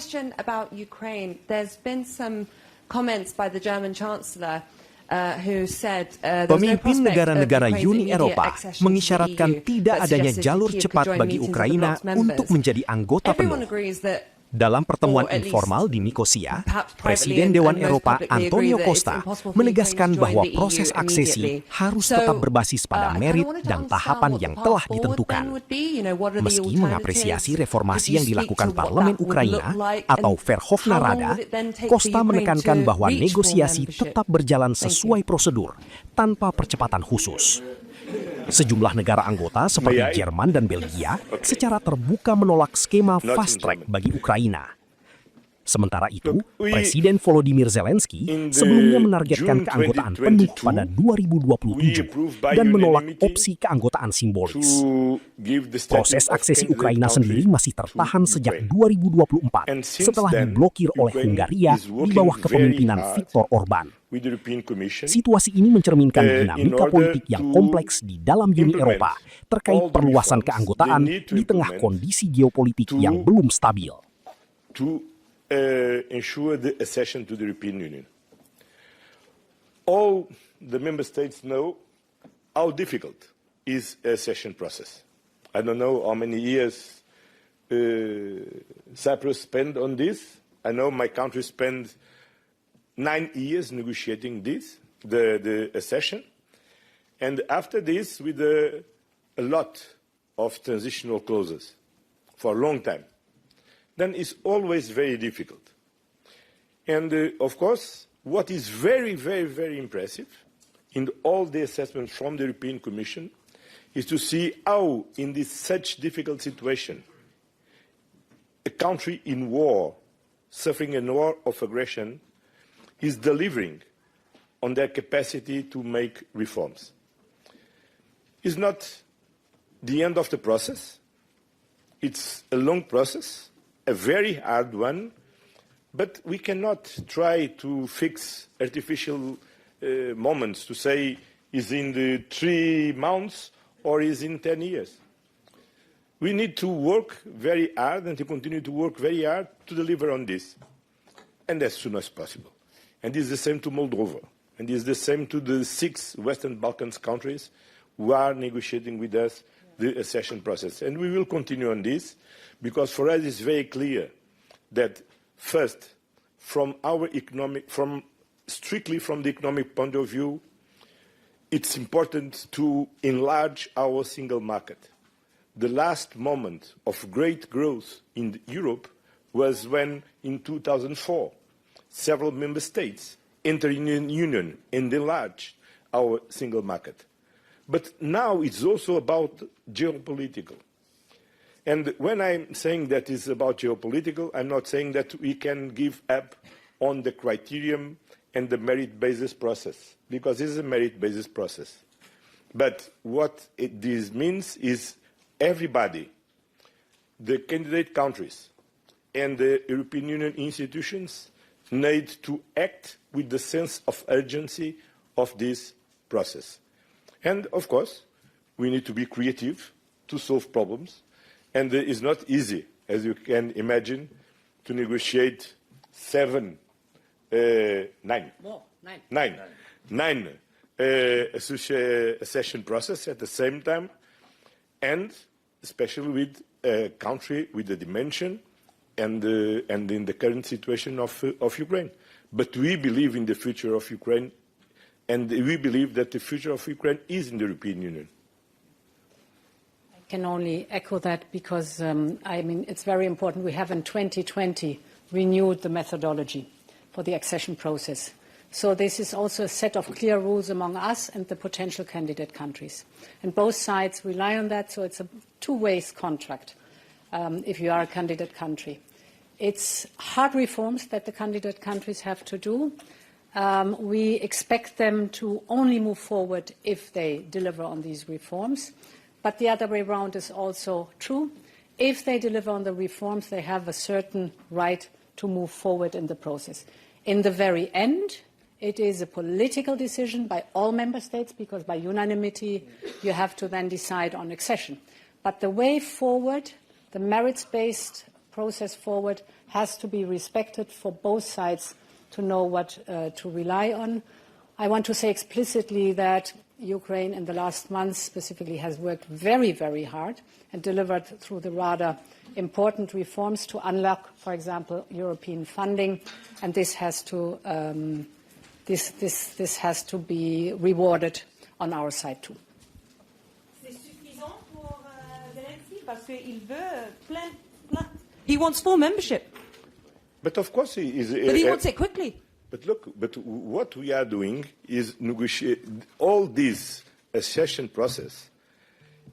question about Ukraine. There's been some comments by the German Chancellor who said Pemimpin negara-negara Uni Eropa mengisyaratkan tidak adanya jalur cepat bagi Ukraina untuk menjadi anggota penuh. Dalam pertemuan informal di Nicosia, Presiden Dewan Eropa Antonio Costa menegaskan bahwa proses aksesi harus tetap berbasis pada merit dan tahapan yang telah ditentukan. Meski mengapresiasi reformasi yang dilakukan Parlemen Ukraina atau Verkhovna Rada, Costa menekankan bahwa negosiasi tetap berjalan sesuai prosedur tanpa percepatan khusus. Sejumlah negara anggota seperti Jerman dan Belgia secara terbuka menolak skema fast track bagi Ukraina. Sementara itu, Presiden Volodymyr Zelensky sebelumnya menargetkan keanggotaan penuh pada 2027 dan menolak opsi keanggotaan simbolis. Proses aksesi Ukraina sendiri masih tertahan sejak 2024 setelah diblokir oleh Hungaria di bawah kepemimpinan Viktor Orban. Situasi ini mencerminkan dinamika politik yang kompleks di dalam Uni Eropa terkait perluasan keanggotaan di tengah kondisi geopolitik yang belum stabil. Ensure the accession to the European Union. All the member states know how difficult is the accession process. I don't know how many years Cyprus spent on this. I know my country spent 9 years negotiating this, the accession. And after this, with a lot of transitional clauses for a long time. Then it's always very difficult. And of course, what is very, very, very impressive in all the assessments from the European Commission is to see how in this such difficult situation, a country in war, suffering a war of aggression, is delivering on their capacity to make reforms. It's not the end of the process. It's a long process. A very hard one, but we cannot try to fix artificial moments to say is in the 3 months or is in 10 years. We need to work very hard and to continue to work very hard to deliver on this, and as soon as possible. And this is the same to Moldova, and this is the same to the 6 Western Balkans countries who are negotiating with us the accession process. And we will continue on this, because for us it's very clear that first, strictly from the economic point of view, it's important to enlarge our single market. The last moment of great growth in Europe was when, in 2004, several member states entered in the Union and enlarged our single market. But now it's also about geopolitical. And when I'm saying that it's about geopolitical, I'm not saying that we can give up on the criterion and the merit-based process, because this is a merit-based process. But what this means is everybody, the candidate countries and the European Union institutions, need to act with the sense of urgency of this process. And, of course, we need to be creative to solve problems. And it is not easy, as you can imagine, to negotiate nine accession process at the same time, and especially with a country with the dimension and in the current situation of Ukraine. But we believe in the future of Ukraine, and we believe that the future of Ukraine is in the European Union. I can only echo that, because, it's very important. We have in 2020 renewed the methodology for the accession process. So this is also a set of clear rules among us and the potential candidate countries. And both sides rely on that, so it's a two-way contract if you are a candidate country. It's hard reforms that the candidate countries have to do. We expect them to only move forward if they deliver on these reforms. But the other way around is also true. If they deliver on the reforms, they have a certain right to move forward in the process. In the very end, it is a political decision by all member states, because by unanimity you have to then decide on accession. But the way forward, the merits-based process forward has to be respected for both sides to know what to rely on. I want to say explicitly that Ukraine in the last months specifically has worked very, very hard and delivered through the Rada important reforms to unlock, for example, European funding, and this has to this has to be rewarded on our side too. He wants full membership. But of course he is. But he wants it quickly. But look, what we are doing is negotiate. All this accession process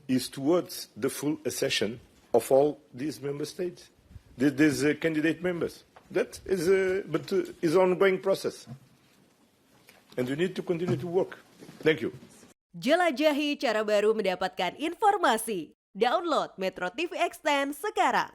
is towards the full accession of all these member states, these candidate members. That is is an ongoing process, and we need to continue to work. Thank you. Jelajahi cara baru mendapatkan informasi. Download MetroTV Extend sekarang.